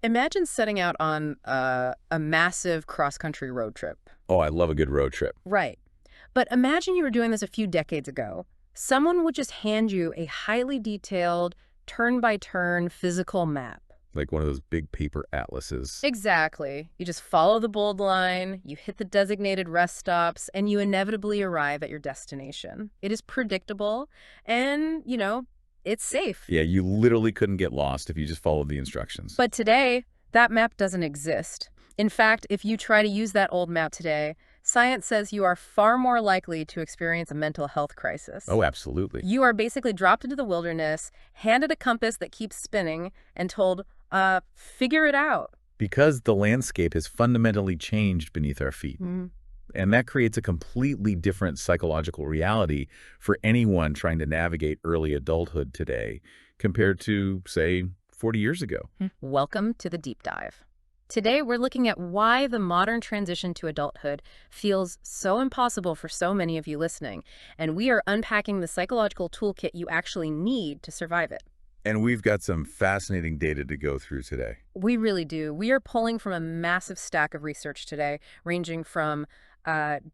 Imagine setting out on a massive cross-country road trip. Oh, I love a good road trip. Right. But imagine you were doing this a few decades ago. Someone would just hand you a highly detailed, turn-by-turn physical map. Like one of those big paper atlases. Exactly. You just follow the bold line, you hit the designated rest stops, and you inevitably arrive at your destination. It is predictable, and, it's safe. Yeah, you literally couldn't get lost if you just followed the instructions. But today, that map doesn't exist. In fact, if you try to use that old map today, science says you are far more likely to experience a mental health crisis. Oh, absolutely. You are basically dropped into the wilderness, handed a compass that keeps spinning, and told, figure it out. Because the landscape has fundamentally changed beneath our feet. Mm. And that creates a completely different psychological reality for anyone trying to navigate early adulthood today compared to, say, 40 years ago. Welcome to the deep dive. Today, we're looking at why the modern transition to adulthood feels so impossible for so many of you listening, and we are unpacking the psychological toolkit you actually need to survive it. And we've got some fascinating data to go through today. We really do. We are pulling from a massive stack of research today, ranging from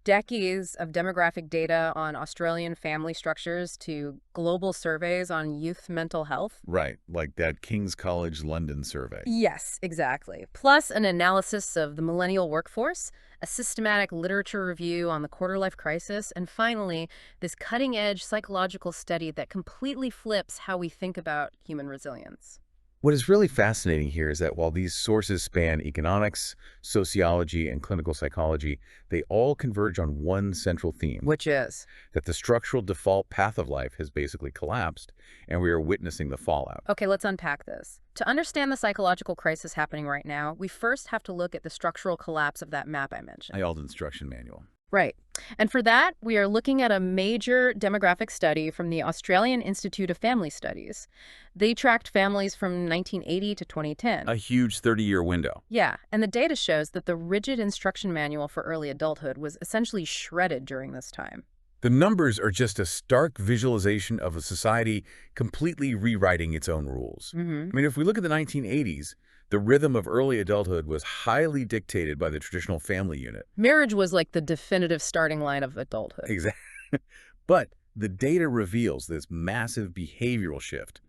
decades of demographic data on Australian family structures to global surveys on youth mental health. Right, like that King's College London survey. Yes, exactly. Plus an analysis of the millennial workforce, a systematic literature review on the quarter-life crisis, and finally, this cutting-edge psychological study that completely flips how we think about human resilience. What is really fascinating here is that while these sources span economics, sociology, and clinical psychology, they all converge on one central theme. Which is? That the structural default path of life has basically collapsed, and we are witnessing the fallout. Okay, let's unpack this. To understand the psychological crisis happening right now, we first have to look at the structural collapse of that map I mentioned. My old instruction manual. Right. And for that, we are looking at a major demographic study from the Australian Institute of Family Studies. They tracked families from 1980 to 2010. A huge 30-year window. Yeah, and the data shows that the rigid instruction manual for early adulthood was essentially shredded during this time. The numbers are just a stark visualization of a society completely rewriting its own rules. I mean, if we look at the 1980s, the rhythm of early adulthood was highly dictated by the traditional family unit. Marriage was like the definitive starting line of adulthood. Exactly. But the data reveals this massive behavioral shift.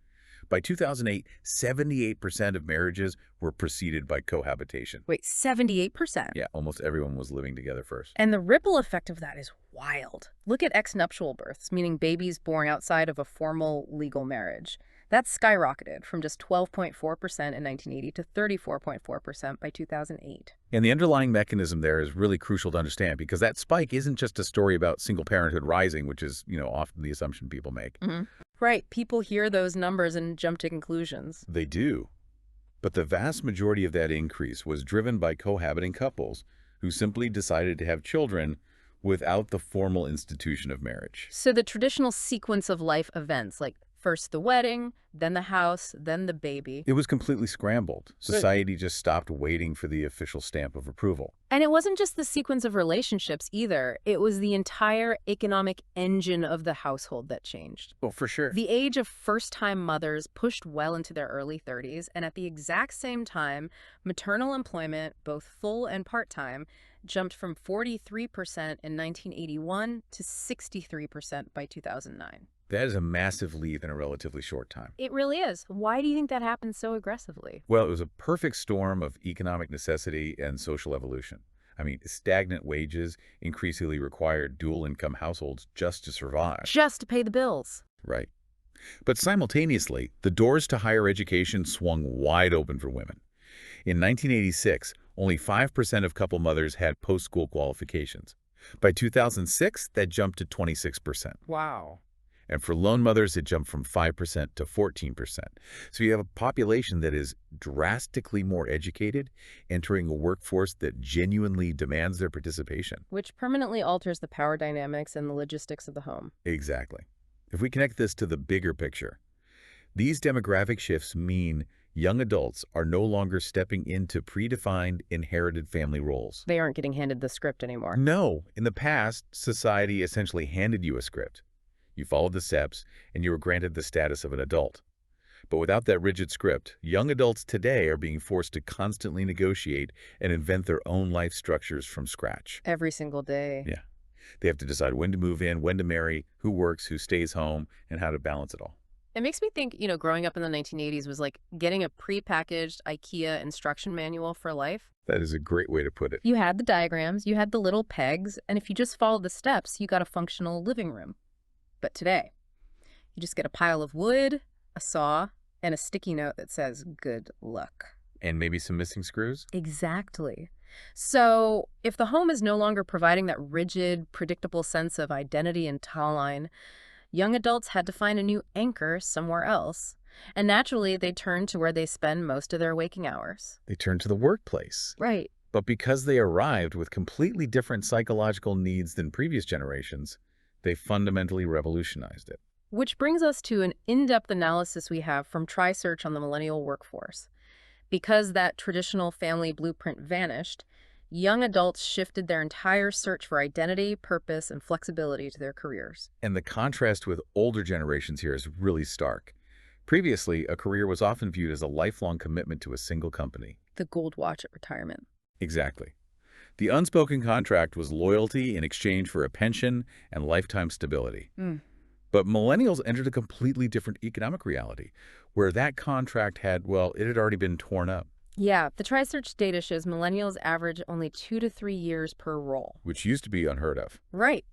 By 2008, 78% of marriages were preceded by cohabitation. Wait, 78%? Yeah, almost everyone was living together first. And the ripple effect of that is wild. Look at ex-nuptial births, meaning babies born outside of a formal legal marriage. That's skyrocketed from just 12.4% in 1980 to 34.4% by 2008. And the underlying mechanism there is really crucial to understand because that spike isn't just a story about single parenthood rising, which is, often the assumption people make. Right. People hear those numbers and jump to conclusions. They do. But the vast majority of that increase was driven by cohabiting couples who simply decided to have children without the formal institution of marriage. So the traditional sequence of life events, like first the wedding, then the house, then the baby. It was completely scrambled. Society just stopped waiting for the official stamp of approval. And it wasn't just the sequence of relationships either. It was the entire economic engine of the household that changed. Well, for sure. The age of first-time mothers pushed well into their early 30s, and at the exact same time, maternal employment, both full and part-time, jumped from 43% in 1981 to 63% by 2009. That is a massive leap in a relatively short time. It really is. Why do you think that happened so aggressively? Well, it was a perfect storm of economic necessity and social evolution. I mean, stagnant wages increasingly required dual-income households just to survive. Just to pay the bills. Right. But simultaneously, the doors to higher education swung wide open for women. In 1986, only 5% of couple mothers had post-school qualifications. By 2006, that jumped to 26%. Wow. And for lone mothers, it jumped from 5% to 14%. So you have a population that is drastically more educated, entering a workforce that genuinely demands their participation. Which permanently alters the power dynamics and the logistics of the home. Exactly. If we connect this to the bigger picture, these demographic shifts mean young adults are no longer stepping into predefined, inherited family roles. They aren't getting handed the script anymore. No. In the past, society essentially handed you a script. You followed the steps, and you were granted the status of an adult. But without that rigid script, young adults today are being forced to constantly negotiate and invent their own life structures from scratch. Every single day. Yeah. They have to decide when to move in, when to marry, who works, who stays home, and how to balance it all. It makes me think, growing up in the 1980s was like getting a prepackaged IKEA instruction manual for life. That is a great way to put it. You had the diagrams, you had the little pegs, and if you just followed the steps, you got a functional living room. But today, you just get a pile of wood, a saw, and a sticky note that says, "Good luck." And maybe some missing screws? Exactly. So if the home is no longer providing that rigid, predictable sense of identity and timeline, young adults had to find a new anchor somewhere else. And naturally, they turned to where they spend most of their waking hours. They turn to the workplace. Right. But because they arrived with completely different psychological needs than previous generations, they fundamentally revolutionized it. Which brings us to an in-depth analysis we have from TriSearch on the millennial workforce. Because that traditional family blueprint vanished, young adults shifted their entire search for identity, purpose, and flexibility to their careers. And the contrast with older generations here is really stark. Previously, a career was often viewed as a lifelong commitment to a single company. The gold watch at retirement. Exactly. The unspoken contract was loyalty in exchange for a pension and lifetime stability. But millennials entered a completely different economic reality, where that contract had, well, it had already been torn up. Yeah, the TriSearch data shows millennials average only 2 to 3 years per role. Which used to be unheard of. Right.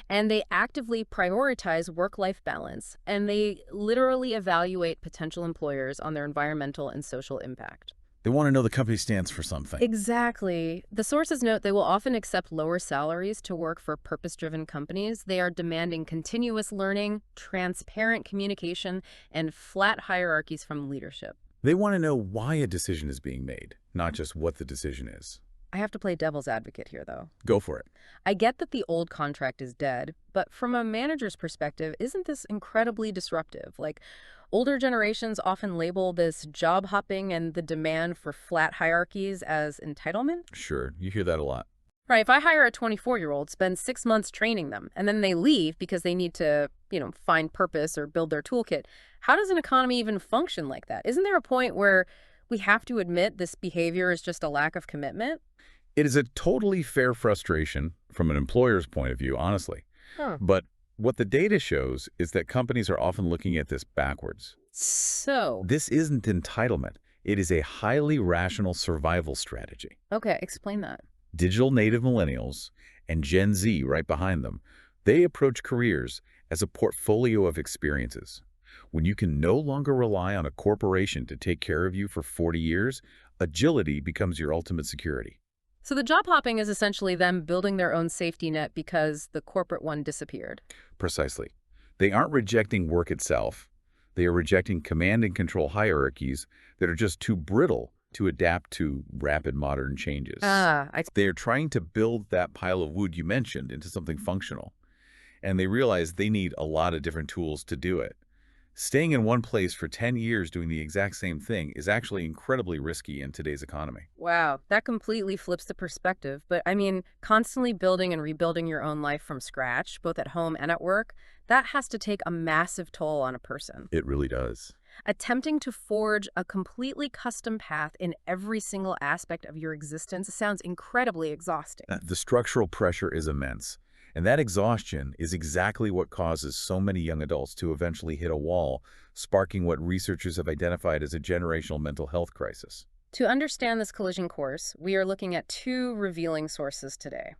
And they actively prioritize work-life balance, and they literally evaluate potential employers on their environmental and social impact. They want to know the company stands for something. Exactly. The sources note they will often accept lower salaries to work for purpose-driven companies. They are demanding continuous learning, transparent communication, and flat hierarchies from leadership. They want to know why a decision is being made, not just what the decision is. I have to play devil's advocate here, though. Go for it. I get that the old contract is dead, but from a manager's perspective, isn't this incredibly disruptive? Like, older generations often label this job hopping and the demand for flat hierarchies as entitlement. Sure, you hear that a lot. Right, if I hire a 24-year-old, spend 6 months training them, and then they leave because they need to, find purpose or build their toolkit, how does an economy even function like that? Isn't there a point where we have to admit this behavior is just a lack of commitment? It is a totally fair frustration from an employer's point of view, honestly. But what the data shows is that companies are often looking at this backwards. So, This isn't entitlement. It is a highly rational survival strategy. okay, explain that. Digital native millennials and Gen Z right behind them, they approach careers as a portfolio of experiences. When you can no longer rely on a corporation to take care of you for 40 years, agility becomes your ultimate security. So the job hopping is essentially them building their own safety net because the corporate one disappeared. Precisely. They aren't rejecting work itself. They are rejecting command and control hierarchies that are just too brittle to adapt to rapid modern changes. They are trying to build that pile of wood you mentioned into something functional. And they realize they need a lot of different tools to do it. Staying in one place for 10 years doing the exact same thing is actually incredibly risky in today's economy. Wow, that completely flips the perspective. But I mean, constantly building and rebuilding your own life from scratch, both at home and at work, that has to take a massive toll on a person. It really does. Attempting to forge a completely custom path in every single aspect of your existence sounds incredibly exhausting. The structural pressure is immense. And that exhaustion is exactly what causes so many young adults to eventually hit a wall, sparking what researchers have identified as a generational mental health crisis. To understand this collision course, we are looking at 2 revealing sources today.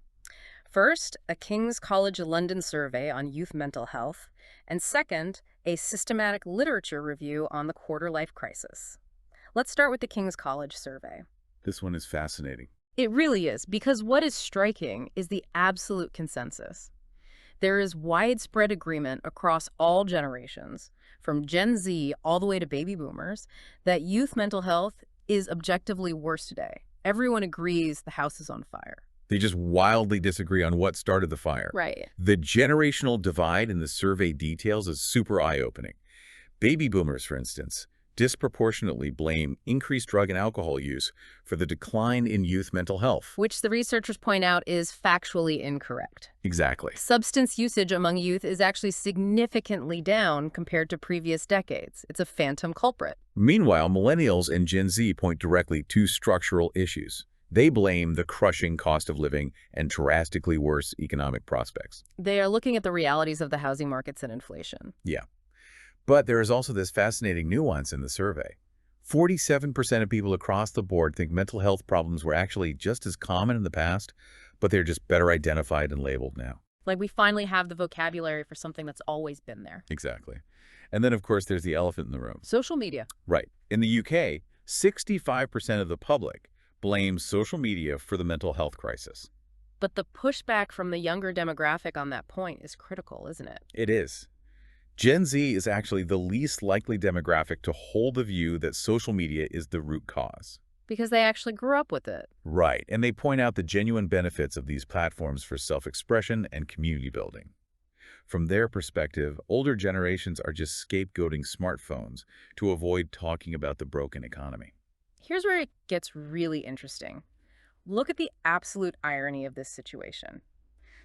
First, a King's College London survey on youth mental health, and second, a systematic literature review on the quarter-life crisis. Let's start with the King's College survey. This one is fascinating. It really is, because what is striking is the absolute consensus. There is widespread agreement across all generations, from Gen Z all the way to baby boomers, that youth mental health is objectively worse today. Everyone agrees the house is on fire. They just wildly disagree on what started the fire. Right. The generational divide in the survey details is super eye-opening. Baby boomers, for instance, disproportionately blame increased drug and alcohol use for the decline in youth mental health. Which the researchers point out is factually incorrect. Exactly. Substance usage among youth is actually significantly down compared to previous decades. It's a phantom culprit. Meanwhile, millennials and Gen Z point directly to structural issues. They blame the crushing cost of living and drastically worse economic prospects. They are looking at the realities of the housing markets and inflation. Yeah. But there is also this fascinating nuance in the survey. 47% of people across the board think mental health problems were actually just as common in the past, but they're just better identified and labeled now. Like we finally have the vocabulary for something that's always been there. Exactly. And then, of course, there's the elephant in the room. Social media. Right. In the UK, 65% of the public blames social media for the mental health crisis. But the pushback from the younger demographic on that point is critical, isn't it? It is. Gen Z is actually the least likely demographic to hold the view that social media is the root cause. Because they actually grew up with it. Right, and they point out the genuine benefits of these platforms for self-expression and community building. From their perspective, older generations are just scapegoating smartphones to avoid talking about the broken economy. Here's where it gets really interesting. Look at the absolute irony of this situation.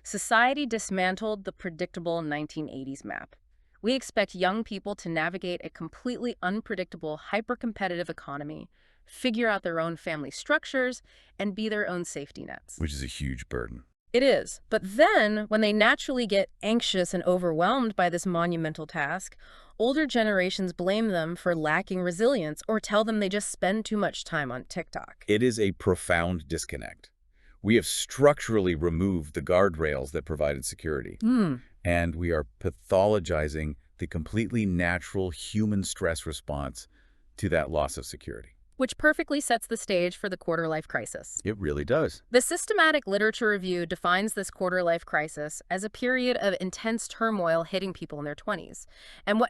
Society dismantled the predictable 1980s map. We expect young people to navigate a completely unpredictable, hyper-competitive economy, figure out their own family structures, and be their own safety nets. Which is a huge burden. It is. But then, when they naturally get anxious and overwhelmed by this monumental task, older generations blame them for lacking resilience or tell them they just spend too much time on TikTok. It is a profound disconnect. We have structurally removed the guardrails that provided security. And we are pathologizing the completely natural human stress response to that loss of security. Which perfectly sets the stage for the quarter-life crisis. It really does. The systematic literature review defines this quarter-life crisis as a period of intense turmoil hitting people in their 20s. And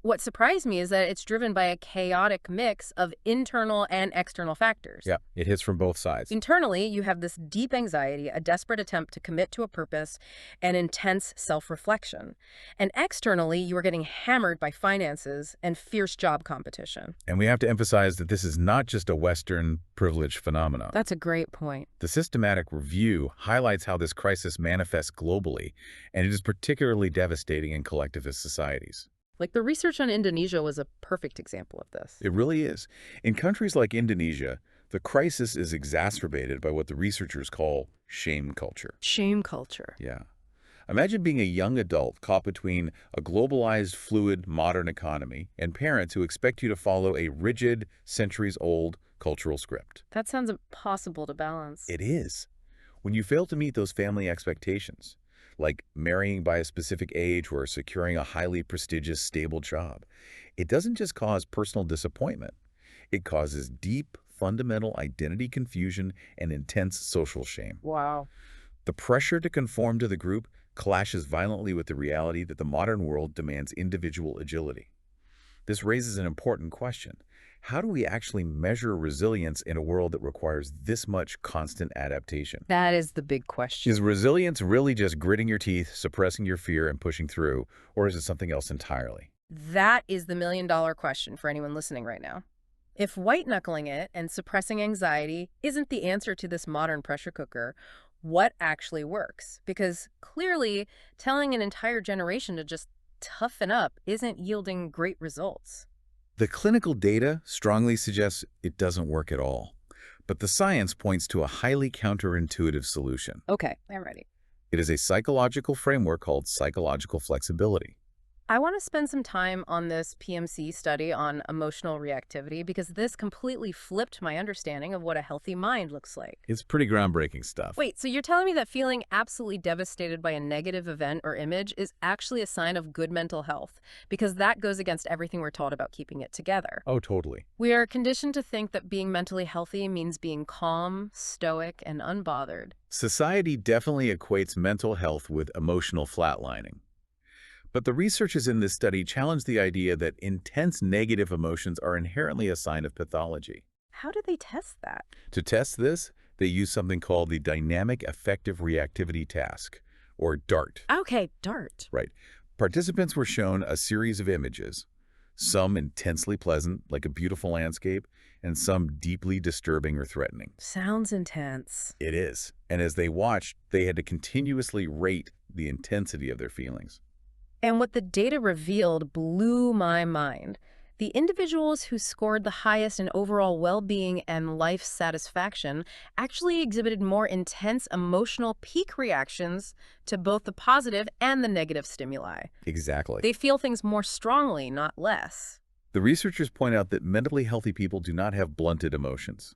what surprised me is that it's driven by a chaotic mix of internal and external factors. Yeah, it hits from both sides. Internally, you have this deep anxiety, a desperate attempt to commit to a purpose, and intense self-reflection. And externally, you are getting hammered by finances and fierce job competition. And we have to emphasize that this is not just a Western privileged phenomenon. That's a great point. The systematic review highlights how this crisis manifests globally, and it is particularly devastating in collectivist societies. Like the research on Indonesia was a perfect example of this. It really is. In countries like Indonesia, the crisis is exacerbated by what the researchers call shame culture. Shame culture. Yeah. Imagine being a young adult caught between a globalized, fluid, modern economy and parents who expect you to follow a rigid, centuries-old cultural script. That sounds impossible to balance. It is. When you fail to meet those family expectations, like marrying by a specific age or securing a highly prestigious, stable job, it doesn't just cause personal disappointment. It causes deep, fundamental identity confusion and intense social shame. Wow. The pressure to conform to the group clashes violently with the reality that the modern world demands individual agility. This raises an important question. How do we actually measure resilience in a world that requires this much constant adaptation? That is the big question. Is resilience really just gritting your teeth, suppressing your fear, and pushing through, or is it something else entirely? That is the million-dollar question for anyone listening right now. If white-knuckling it and suppressing anxiety isn't the answer to this modern pressure cooker, what actually works? Because clearly, telling an entire generation to just toughen up isn't yielding great results. The clinical data strongly suggests it doesn't work at all, but the science points to a highly counterintuitive solution. Okay, I'm ready. It is a psychological framework called psychological flexibility. I want to spend some time on this PMC study on emotional reactivity because this completely flipped my understanding of what a healthy mind looks like. It's pretty groundbreaking stuff. Wait, so you're telling me that feeling absolutely devastated by a negative event or image is actually a sign of good mental health? Because that goes against everything we're taught about keeping it together. Oh, totally. We are conditioned to think that being mentally healthy means being calm, stoic, and unbothered. Society definitely equates mental health with emotional flatlining. But the researchers in this study challenge the idea that intense negative emotions are inherently a sign of pathology. How do they test that? To test this, they use something called the Dynamic Affective Reactivity Task, or DART. Okay, DART. Right. Participants were shown a series of images, some intensely pleasant, like a beautiful landscape, and some deeply disturbing or threatening. Sounds intense. It is. And as they watched, they had to continuously rate the intensity of their feelings. And what the data revealed blew my mind. The individuals who scored the highest in overall well-being and life satisfaction actually exhibited more intense emotional peak reactions to both the positive and the negative stimuli. Exactly. They feel things more strongly, not less. The researchers point out that mentally healthy people do not have blunted emotions.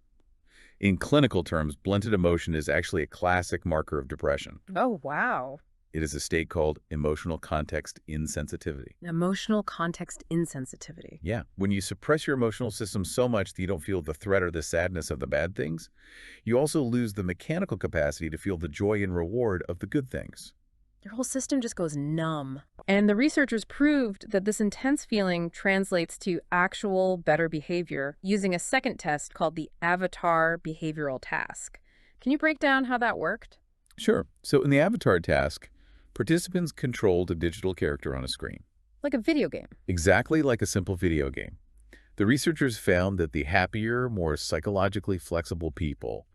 In clinical terms, blunted emotion is actually a classic marker of depression. Oh, wow. It is a state called emotional context insensitivity. Emotional context insensitivity. Yeah, when you suppress your emotional system so much that you don't feel the threat or the sadness of the bad things, you also lose the mechanical capacity to feel the joy and reward of the good things. Your whole system just goes numb. And the researchers proved that this intense feeling translates to actual better behavior using a second test called the Avatar Behavioral Task. Can you break down how that worked? Sure. So in the avatar task, participants controlled a digital character on a screen, Like a video game. exactly like a simple video game. The researchers found that the happier, more psychologically flexible people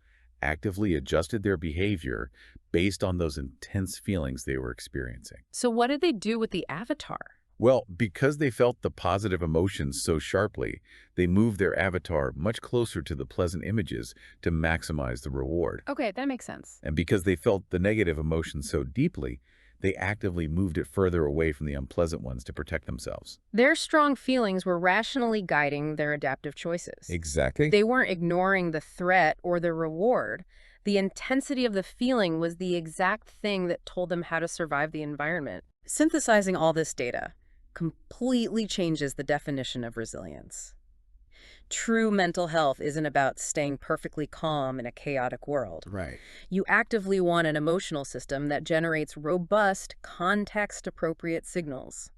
actively adjusted their behavior based on those intense feelings they were experiencing. So what did they do with the avatar? Well, because they felt the positive emotions so sharply, they moved their avatar much closer to the pleasant images to maximize the reward. Okay, that makes sense. And because they felt the negative emotions so deeply, they actively moved it further away from the unpleasant ones to protect themselves. Their strong feelings were rationally guiding their adaptive choices. Exactly. They weren't ignoring the threat or the reward. The intensity of the feeling was the exact thing that told them how to survive the environment. Synthesizing all this data completely changes the definition of resilience. True mental health isn't about staying perfectly calm in a chaotic world. Right. You actively want an emotional system that generates robust, context-appropriate signals.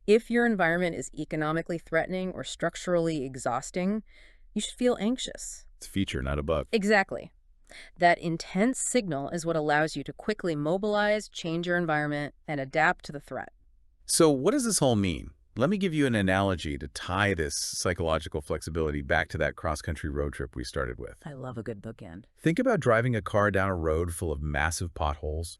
If your environment is economically threatening or structurally exhausting, you should feel anxious. It's a feature, not a bug. Exactly. That intense signal is what allows you to quickly mobilize, change your environment, and adapt to the threat. So what does this all mean? Let me give you an analogy to tie this psychological flexibility back to that cross-country road trip we started with. I love a good bookend. Think about driving a car down a road full of massive potholes.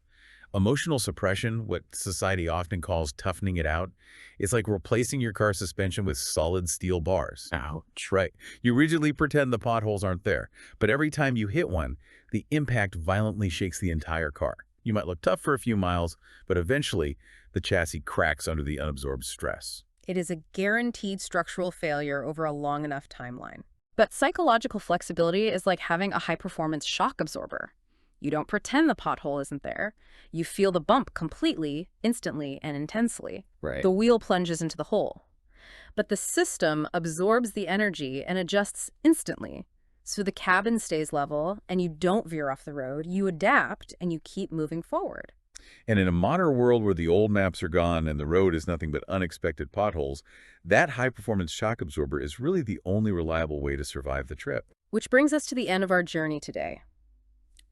Emotional suppression, what society often calls toughening it out, is like replacing your car suspension with solid steel bars. Ouch. Right. You rigidly pretend the potholes aren't there, but every time you hit one, the impact violently shakes the entire car. You might look tough for a few miles, but eventually the chassis cracks under the unabsorbed stress. It is a guaranteed structural failure over a long enough timeline. But psychological flexibility is like having a high-performance shock absorber. You don't pretend the pothole isn't there. You feel the bump completely, instantly, and intensely. Right. The wheel plunges into the hole. But the system absorbs the energy and adjusts instantly. So the cabin stays level, and you don't veer off the road. You adapt, and you keep moving forward. And in a modern world where the old maps are gone and the road is nothing but unexpected potholes, that high-performance shock absorber is really the only reliable way to survive the trip. Which brings us to the end of our journey today.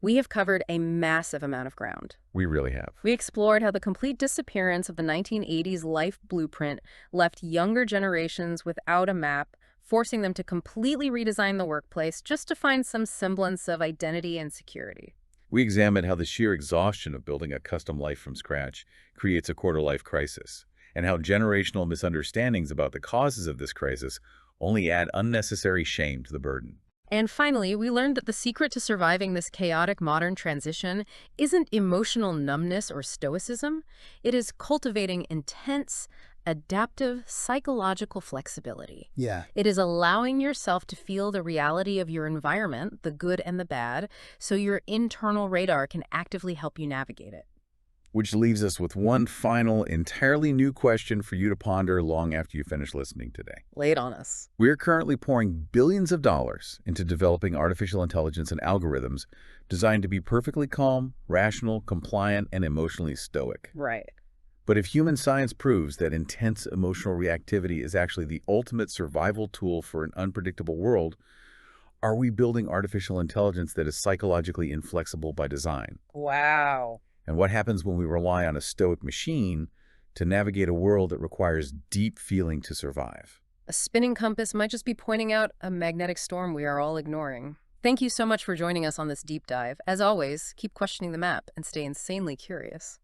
We have covered a massive amount of ground. We really have. We explored how the complete disappearance of the 1980s life blueprint left younger generations without a map, forcing them to completely redesign the workplace just to find some semblance of identity and security. We examined how the sheer exhaustion of building a custom life from scratch creates a quarter-life crisis, and how generational misunderstandings about the causes of this crisis only add unnecessary shame to the burden. And finally, we learned that the secret to surviving this chaotic modern transition isn't emotional numbness or stoicism. It is cultivating intense, adaptive psychological flexibility. Yeah. It is allowing yourself to feel the reality of your environment, the good and the bad, so your internal radar can actively help you navigate it. Which leaves us with one final, entirely new question for you to ponder long after you finish listening today. Lay it on us. We're currently pouring billions of dollars into developing artificial intelligence and algorithms designed to be perfectly calm, rational, compliant, and emotionally stoic. Right. But if human science proves that intense emotional reactivity is actually the ultimate survival tool for an unpredictable world, are we building artificial intelligence that is psychologically inflexible by design? Wow. And what happens when we rely on a stoic machine to navigate a world that requires deep feeling to survive? A spinning compass might just be pointing out a magnetic storm we are all ignoring. Thank you so much for joining us on this deep dive. As always, keep questioning the map and stay insanely curious.